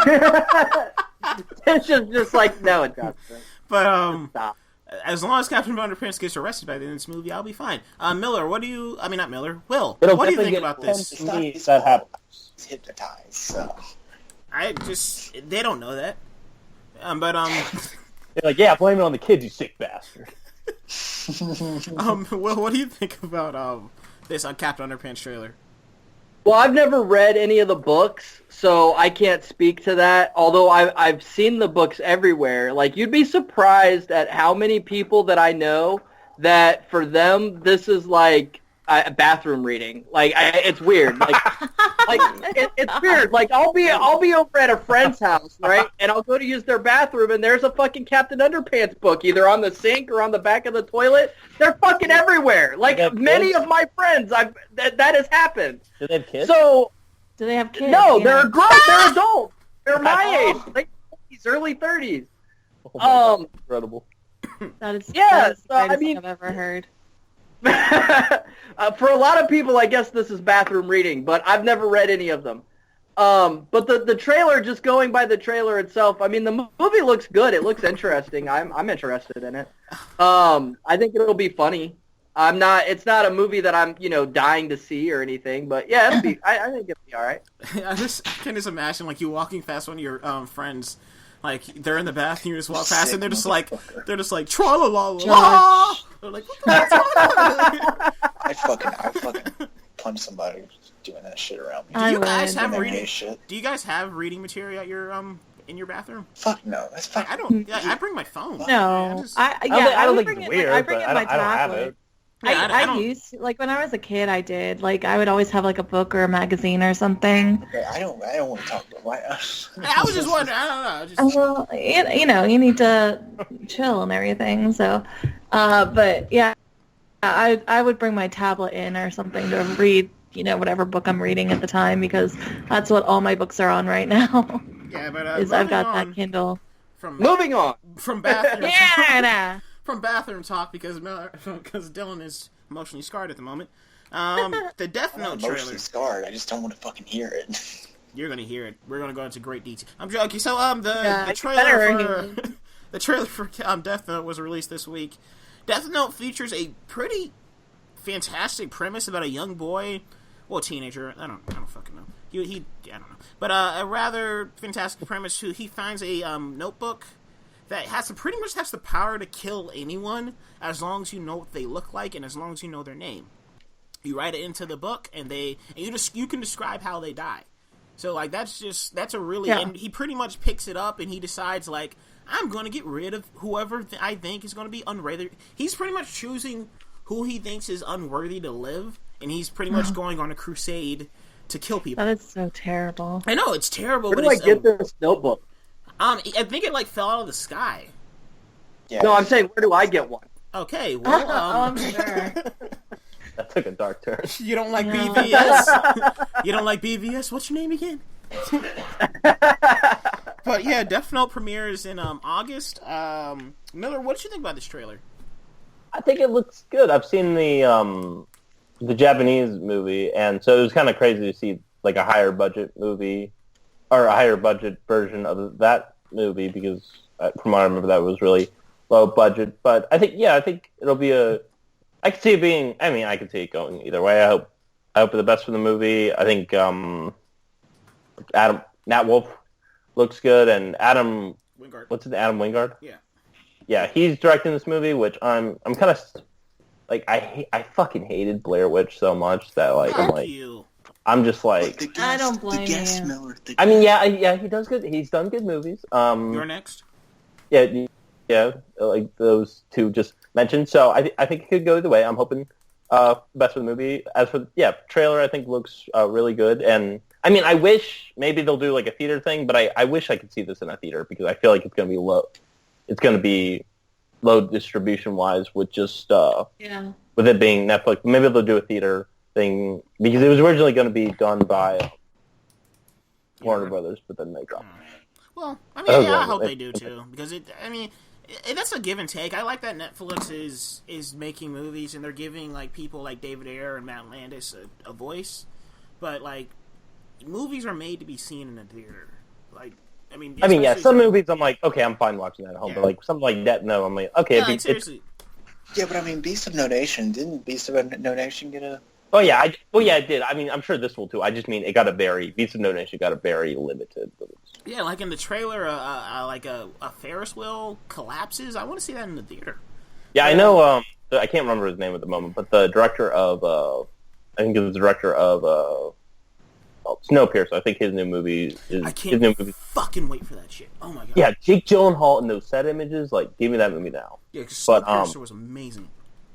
It's just like, no, it doesn't. But Stop. as long as Captain Underpants gets arrested by the end of this movie, I'll be fine. Miller, Will, It'll what do you definitely think get about this? It's not his that fault. happens. He's hypnotized, so. They don't know that. They're like, yeah, blame it on the kids, you sick bastard. Will, what do you think about this Captain Underpants trailer? Well, I've never read any of the books, so I can't speak to that. Although I've seen the books everywhere. Like, you'd be surprised at how many people that I know that for them this is like a bathroom reading. Like, it's weird. Like, it's weird. Like, I'll be over at a friend's house, right? And I'll go to use their bathroom, and there's a fucking Captain Underpants book, either on the sink or on the back of the toilet. They're fucking everywhere. Like, many of my friends, that has happened. Do they have kids? So, Do they have kids? no, Yeah. they're grown. They're adults. They're my age, late 20s, early 30s. Oh my God, incredible. That is, Yeah, that is the so, I greatest mean- thing I've ever heard. For a lot of people, I guess this is bathroom reading, but I've never read any of them. But the trailer, just going by the trailer itself, I mean, the movie looks good. It looks interesting. I'm interested in it. I think it'll be funny. It's not a movie that I'm, dying to see or anything, but yeah, I think it'll be all right. I can just imagine like you walking past one of your friends, like they're in the bathroom, you just walk past and they're just like tra la la la. They're like, what the heck's going on? I fucking punch somebody doing that shit around me. Do you guys have MMA reading? shit. Do you guys have reading material at your in your bathroom? Fuck no. That's fucking. I don't. I bring my phone. No, I don't would think bring it's it, weird, I bring but in my I don't have tablet. it. Yeah, I I don't- used to, like when I was a kid, I did. Like I would always have like a book or a magazine or something. I don't want to talk about why. I was just wondering. I don't know. Well, you need to chill and everything. So, but yeah, I would bring my tablet in or something to read, whatever book I'm reading at the time, because that's what all my books are on right now. Yeah, but is I've got that Kindle. Moving on from bathroom Yeah. from bathroom talk because Dylan is emotionally scarred at the moment. The Death Note trailer. Emotionally scarred. I just don't want to fucking hear it. You're gonna hear it. We're gonna go into great detail. I'm joking. So the trailer for Death Note was released this week. Death Note features a pretty fantastic premise about a young boy, well, teenager. I don't fucking know. I don't know. But a rather fantastic premise. He finds a notebook that pretty much has the power to kill anyone as long as you know what they look like and as long as you know their name. You write it into the book, and you can describe how they die. So like that's a really and he pretty much picks it up and he decides like, I'm going to get rid of whoever I think is going to be unworthy. He's pretty much choosing who he thinks is unworthy to live, and he's pretty much going on a crusade to kill people. That is so terrible. I know, it's terrible. Where do I get this notebook? I think it like fell out of the sky. Yeah. No, I'm saying, where do I get one? Okay, well, I'm sure. That took a dark turn. You don't like BVS? You don't like BVS? What's your name again? But yeah, Death Note premieres in August. Miller, what did you think about this trailer? I think it looks good. I've seen the Japanese movie, and so it was kind of crazy to see like a higher budget movie or a higher budget version of that movie because from what I remember, that was really low budget. But I think it'll be I could see it being. I mean, I could see it going either way. I hope for the best for the movie. I think Nat Wolff looks good, and Adam Wingard? Yeah, he's directing this movie, which I'm kind of like I fucking hated Blair Witch so much that like I'm just like I don't blame you. Miller, I mean, yeah, he does good. He's done good movies. You're next. Yeah, like those two just mentioned. So I think it could go either way. I'm hoping best for the movie. As for trailer, I think looks really good. And I mean, I wish maybe they'll do like a theater thing, but I wish I could see this in a theater because I feel like it's going to be low. It's going to be low distribution wise with just with it being Netflix. Maybe they'll do a theater thing because it was originally going to be done by Warner Brothers, but then they dropped it. Well, I mean, I hope they do too because that's a give and take. I like that Netflix is making movies and they're giving like people like David Ayer and Matt Landis a voice, but like movies are made to be seen in a theater. Like, I mean, some movies I'm like, okay, I'm fine watching that at home, but like something like that, no, I'm like, okay, seriously. Yeah, but I mean, Beast of No Nation didn't Beast of No Nation get a? Oh yeah, it did. I mean, I'm sure this will too. I just mean Beast of No Nation got a very limited release. Yeah, like in the trailer, like a Ferris wheel collapses. I want to see that in the theater. Yeah, I know. I can't remember his name at the moment, but the director of, I think it was the director of Snowpiercer. I think his new movie is. I can't fucking wait for that shit. Oh my god. Yeah, Jake Gyllenhaal in those set images. Like, give me that movie now. Yeah, because Snowpiercer was amazing.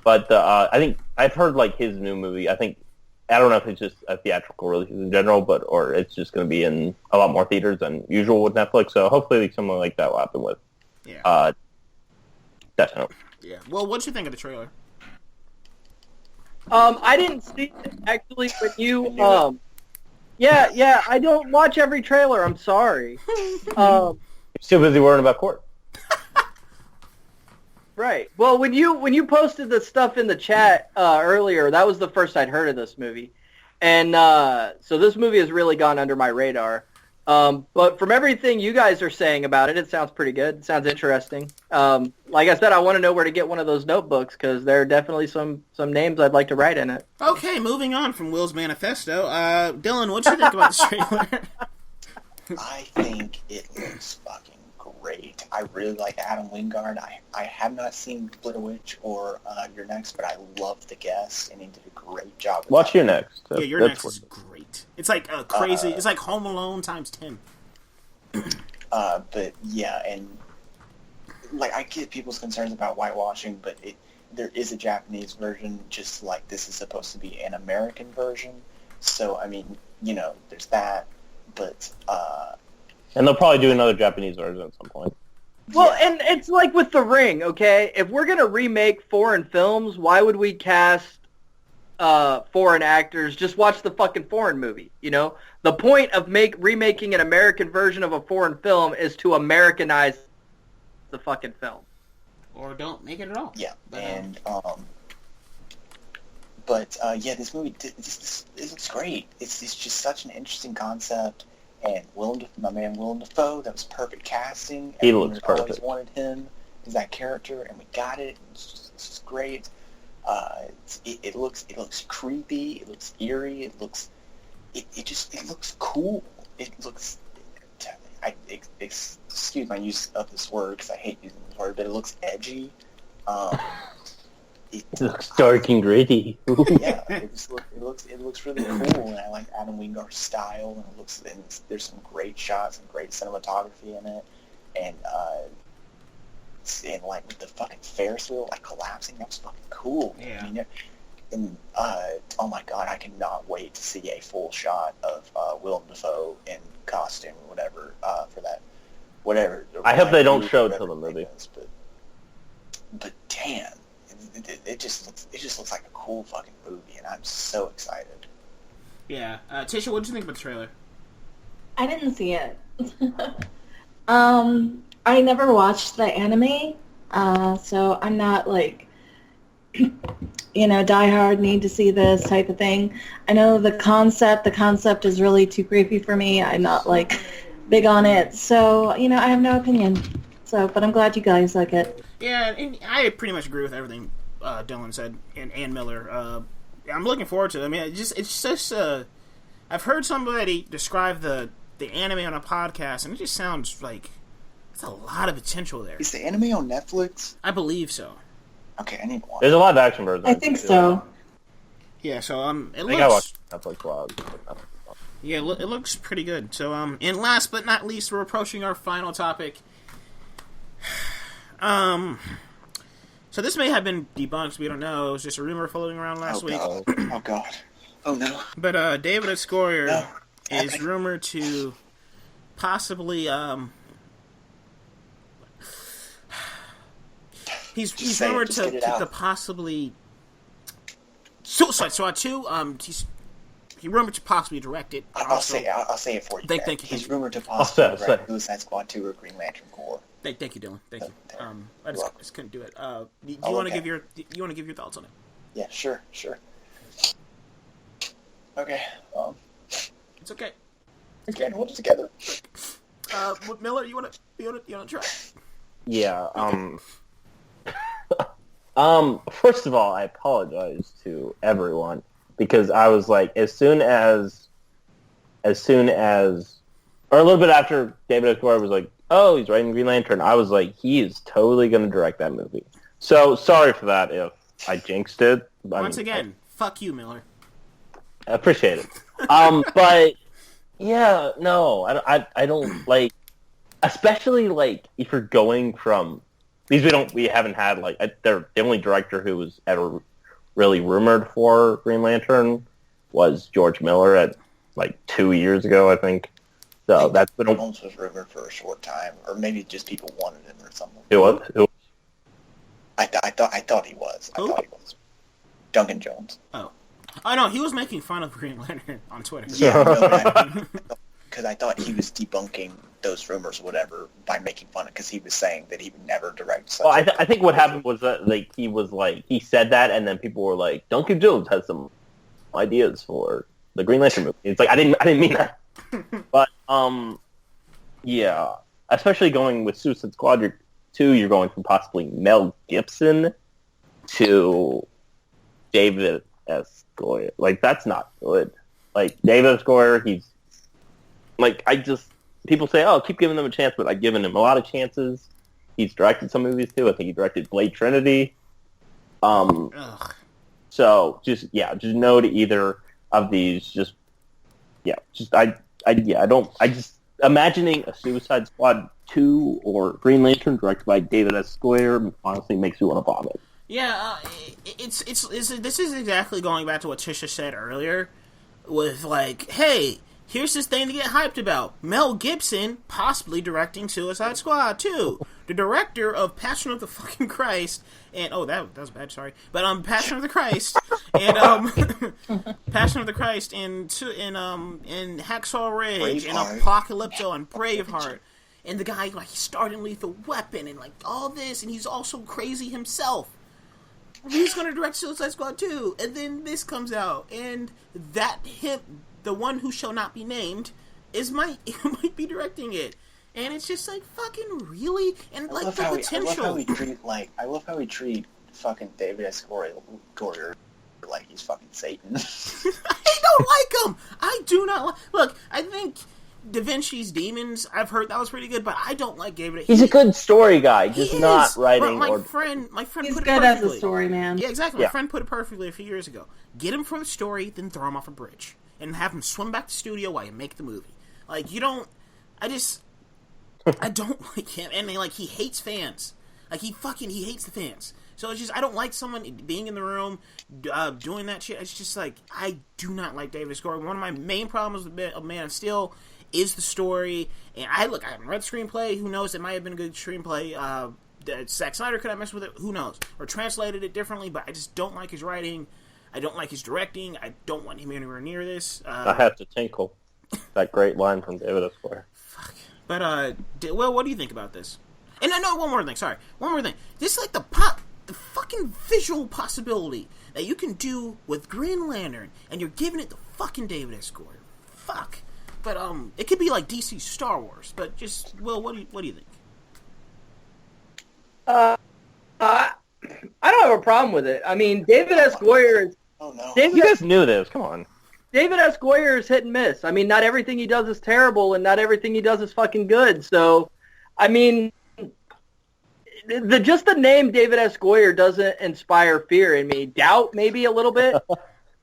But I think I've heard like his new movie. I don't know if it's just a theatrical release in general, or it's just going to be in a lot more theaters than usual with Netflix. So hopefully something like that will happen with Death Note. Yeah. Well, what did you think of the trailer? I didn't see it actually when you. Yeah. I don't watch every trailer. I'm sorry. You're still busy worrying about court. Right. Well, when you posted the stuff in the chat earlier, that was the first I'd heard of this movie, and so this movie has really gone under my radar. But from everything you guys are saying about it, it sounds pretty good. It sounds interesting. Like I said, I want to know where to get one of those notebooks because there are definitely some names I'd like to write in it. Okay, moving on from Will's manifesto. Dylan, what do you think about this trailer? I think it looks fucking great. I really like Adam Wingard. I have not seen Blair Witch or Your Next, but I love the guest, and he did a great job. Watch Your Next. Yeah, Your Next is great. It's like crazy. It's like Home Alone times 10. But yeah, and like I get people's concerns about whitewashing, but there is a Japanese version, just like this is supposed to be an American version. So I mean, there's that, but. And they'll probably do another Japanese version at some point. Well, and it's like with The Ring, okay? If we're going to remake foreign films, why would we cast foreign actors? Just watch the fucking foreign movie, you know? The point of remaking an American version of a foreign film is to Americanize the fucking film. Or don't make it at all. Yeah, But, and this movie, it looks great. It's just such an interesting concept, and my man Willem Dafoe, that was perfect casting. He looks Everyone perfect. always wanted him as that character, and we got it. It's just great. It looks creepy. It looks eerie. It looks cool. It looks. Excuse my use of this word because I hate using this word, but it looks edgy. It looks dark and gritty. Yeah, it looks really cool, and I like Adam Wingard's style, and there's some great shots and great cinematography in it, and like with the fucking Ferris wheel like collapsing, that was fucking cool. Yeah. I mean, oh my god, I cannot wait to see a full shot of Willem Dafoe in costume or whatever for that. Whatever. I hope they don't show it till the movie. But damn, it just looks like a cool fucking movie, and I'm so excited. Yeah. Tisha, what did you think about the trailer? I didn't see it. I never watched the anime, so I'm not like, die hard, need to see this type of thing. I know the concept is really too creepy for me. I'm not like big on it, so I have no opinion. So, but I'm glad you guys like it. Yeah, and I pretty much agree with everything Dylan said and Ann Miller. I'm looking forward to it. I mean, it's just I've heard somebody describe the anime on a podcast, and it just sounds like there's a lot of potential there. Is the anime on Netflix? I believe so. Okay, I need to watch. There's a live action version. I think so. Yeah, so I it think I looks. watched Netflix vlog. Yeah, it looks pretty good. So and last but not least, we're approaching our final topic. So this may have been debunked. We don't know. It was just a rumor floating around last week. Oh god. Oh no. But David Scoyer No. is rumored to possibly he's say it, rumored just get it out. to possibly Suicide Squad 2. He rumored to possibly direct it. I'll say it for you. Thank you. He's rumored to possibly say. direct Suicide Squad 2 or Green Lantern Corps. Thank you, Dylan. Thank you. I just couldn't do it. Do you Oh, want to okay. give your thoughts on it? Yeah, sure. Okay. It's okay. Let's get hold it together. Miller, you want to try? Yeah. First of all, I apologize to everyone because I was like, as soon as, or a little bit after David Scoyer was like, oh, he's writing Green Lantern, I was like, he is totally going to direct that movie. So sorry for that if I jinxed it. Once again, fuck you, Miller. I appreciate it. But yeah, no, I don't like, especially like if you're going from, because we haven't had like, the only director who was ever really rumored for Green Lantern was George Miller at like 2 years ago, I think. So that's been Jones was rumored for a short time, or maybe just people wanted him or something. Who? I thought he was. Who? Duncan Jones. Oh no, he was making fun of Green Lantern on Twitter. Yeah, because I thought he was debunking those rumors or whatever by making fun of, because he was saying that he would never direct such. Well, I think what happened was that like he said that, and then people were like, Duncan Jones has some ideas for the Green Lantern movie. It's like I didn't mean that. But yeah, especially going with Suicide Squad 2, you're going from possibly Mel Gibson to David S. Goyer. Like, that's not good. Like, David S. Goyer, he's like, people say, oh, keep giving them a chance, but I've given him a lot of chances. He's directed some movies too. I think he directed Blade Trinity. Ugh. So just no to either of these. Imagining a Suicide Squad 2 or Green Lantern directed by David S. Goyer honestly makes me want to vomit. Yeah, this is exactly going back to what Tisha said earlier, with like, hey, here's this thing to get hyped about. Mel Gibson possibly directing Suicide Squad 2. the director of Passion of the fucking Christ, and that was bad, sorry, but Passion of the Christ, and Passion of the Christ, and Hacksaw Ridge, and Apocalypto, and Braveheart, and the guy like he starred in Lethal Weapon, and like all this, and he's also crazy himself. He's gonna direct Suicide Squad 2, and then this comes out, and the one who shall not be named, might be directing it. And it's just like, fucking really? And like the potential. I love how we treat fucking David S. Goyer like he's fucking Satan. I don't like him! I do not like... Look, I think Da Vinci's Demons, I've heard that was pretty good, but I don't like David. He's a good story guy, just not writing. My friend He's put it perfectly. good as a story man. Yeah, exactly. My friend put it perfectly a few years ago. Get him for the story, then throw him off a bridge. And have him swim back to the studio while you make the movie. Like, you don't... I don't like him, and like he hates fans. Like he hates the fans. So it's just I don't like someone being in the room doing that shit. It's just like I do not like David S. Goyer. One of my main problems with Man of Steel is the story. And I haven't read the screenplay. Who knows? It might have been a good screenplay. Zack Snyder could have messed with it. Who knows? Or translated it differently. But I just don't like his writing. I don't like his directing. I don't want him anywhere near this. I have to tinkle. That great line from David S. Goyer. Fuck. But, what do you think about this? And I know one more thing, This is like the fucking visual possibility that you can do with Green Lantern, and you're giving it to fucking David S. Goyer. Fuck. But, it could be like DC's Star Wars, but just, Will, what do you think? I don't have a problem with it. I mean, David S. Goyer is... Oh, no. You guys knew this, come on. David S. Goyer is hit and miss. I mean, not everything he does is terrible, and not everything he does is fucking good. So, I mean, just the name David S. Goyer doesn't inspire fear in me. Doubt, maybe a little bit.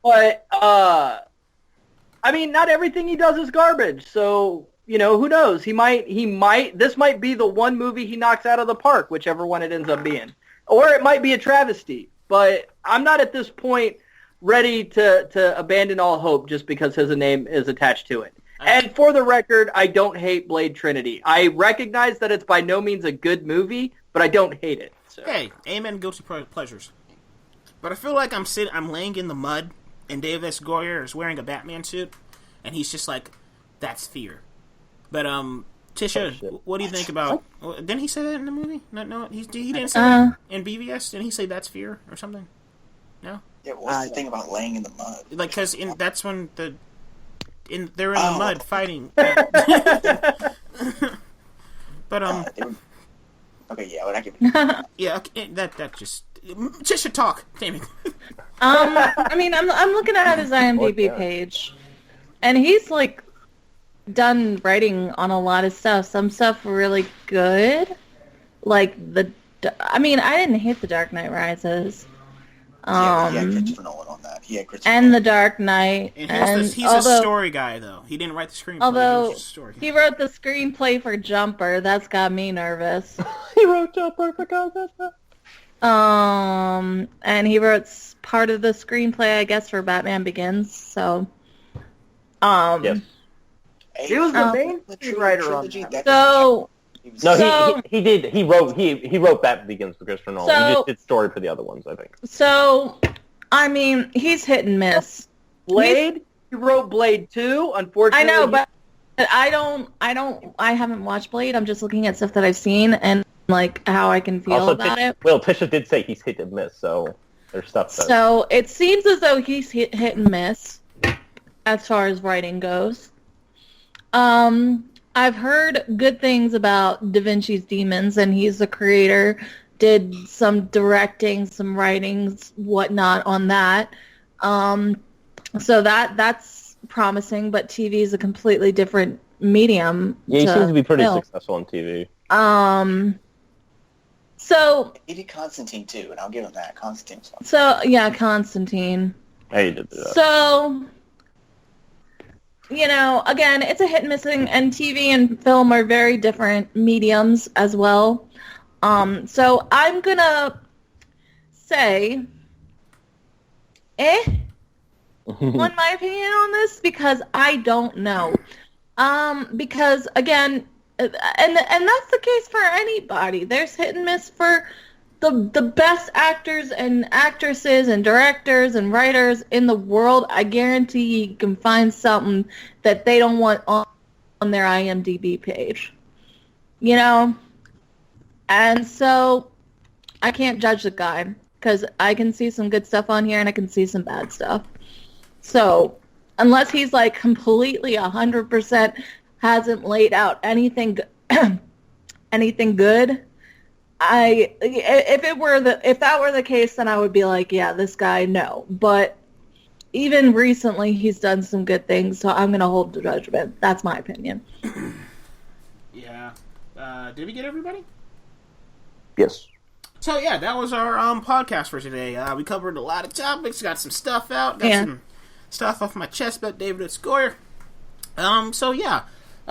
But, I mean, not everything he does is garbage. So, who knows? He might, this might be the one movie he knocks out of the park, whichever one it ends up being. Or it might be a travesty. But I'm not at this point ready to abandon all hope just because his name is attached to it. And for the record, I don't hate Blade Trinity. I recognize that it's by no means a good movie, but I don't hate it. So. Hey, amen, guilty pleasures. But I feel like I'm laying in the mud, and David S. Goyer is wearing a Batman suit, and he's just like, that's fear. But, Tisha, what do you think about... Didn't he say that in the movie? No, he didn't say that in BVS? Didn't he say that's fear or something? No? Yeah, what's the thing about laying in the mud? Like, because that's when they're in the mud fighting. But okay, yeah, I give it. Yeah, okay, that just should talk. Damn it. I mean, I'm looking at his IMDb page, and he's like done writing on a lot of stuff. Some stuff really good, like I didn't hate The Dark Knight Rises. He had Christopher Nolan on that. And The Dark Knight. And he's a story guy, though. He didn't write the screenplay. Although he wrote the screenplay for Jumper, that's got me nervous. He wrote Jumper for God's sake. And he wrote part of the screenplay, I guess, for Batman Begins. So, yes. He was the main screenwriter on that. So. No, he did. He wrote Batman Begins for Christopher Nolan. He just did story for the other ones, I think. So, I mean, he's hit and miss. Blade. He wrote Blade 2. Unfortunately, I know, but I haven't watched Blade. I'm just looking at stuff that I've seen and like how I can feel about it. Well, Tisha did say he's hit and miss, so there's stuff. So it seems as though he's hit and miss as far as writing goes. I've heard good things about Da Vinci's Demons, and he's the creator, did some directing, some writings, whatnot on that. So that's promising, but TV is a completely different medium. Yeah, he seems to be pretty successful on TV. So he did Constantine too, and I'll give him that. Constantine's fun. So yeah, Constantine. Yeah, he did that. So, again, it's a hit and missing, and TV and film are very different mediums as well. So I'm gonna say, on my opinion on this, because I don't know. Because again, and that's the case for anybody. There's hit and miss for the best actors and actresses and directors and writers in the world. I guarantee you can find something that they don't want on their IMDb page. You know? And so I can't judge the guy because I can see some good stuff on here and I can see some bad stuff. So unless he's like completely 100% hasn't laid out anything anything good, if that were the case, then I would be like, yeah, this guy, no. But even recently, he's done some good things, so I'm gonna hold the judgment. That's my opinion. Yeah. Did we get everybody? Yes. So yeah, that was our podcast for today. We covered a lot of topics, got some stuff out, got some stuff off my chest about David Scoyer. So yeah.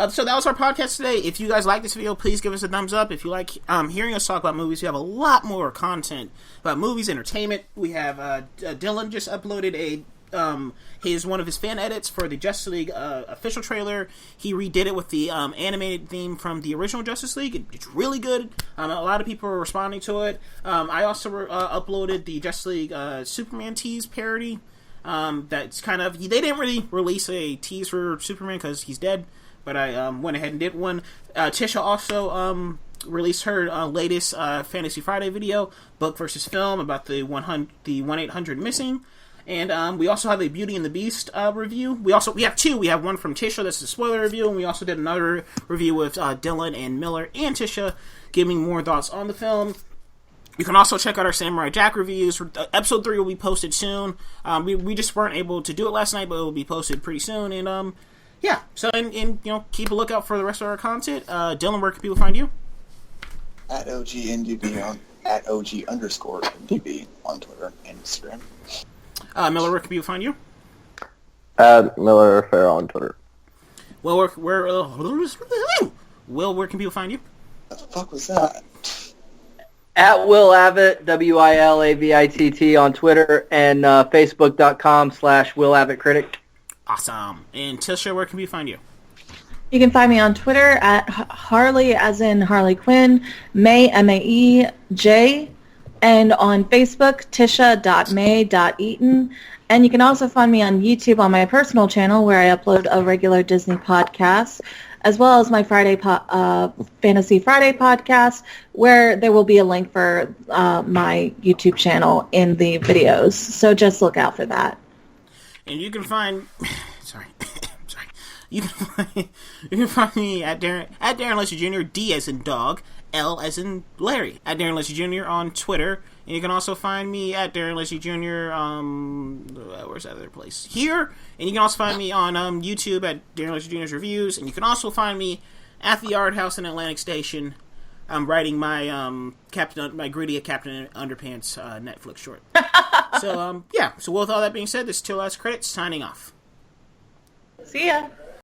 So that was our podcast today. If you guys like this video, please give us a thumbs up. If you like hearing us talk about movies, we have a lot more content about movies, entertainment. We have Dylan just uploaded one of his fan edits for the Justice League official trailer. He redid it with the animated theme from the original Justice League. It's really good. A lot of people are responding to it. I also uploaded the Justice League Superman tease parody. That's kind of... They didn't really release a tease for Superman because he's dead. But I went ahead and did one. Tisha also released her latest Fantasy Friday video, book versus film, about the 1-800 missing. And we also have a Beauty and the Beast review. We have two. We have one from Tisha, that's a spoiler review, and we also did another review with Dylan and Miller and Tisha, giving more thoughts on the film. You can also check out our Samurai Jack reviews. Episode 3 will be posted soon. We just weren't able to do it last night, but it will be posted pretty soon. And yeah, so and keep a lookout for the rest of our content. Dylan, where can people find you? At OGNDB at OG_NDB on Twitter and Instagram. Miller, where can people find you? At Miller Fair on Twitter. Will, where can people find you? What the fuck was that? At Will Avitt, WILAVITT on Twitter and Facebook.com/Will Avitt Critic. Awesome. And Tisha, where can we find you? You can find me on Twitter at Harley, as in Harley Quinn, May, MAEJ, and on Facebook, tisha.may.eaton. And you can also find me on YouTube on my personal channel where I upload a regular Disney podcast, as well as my Fantasy Friday podcast, where there will be a link for my YouTube channel in the videos. So just look out for that. And you can find... You can find me at Darren Leslie Jr., D as in dog, L as in Larry, at Darren Leslie Jr. on Twitter. And you can also find me at Darren Leslie Jr. Where's that other place? Here. And you can also find me on YouTube at Darren Leslie Jr.'s Reviews. And you can also find me at the Art House in Atlantic Station. I'm writing my my Greedy Captain Underpants Netflix short. So yeah. So with all that being said, this is Till Last Credits signing off. See ya.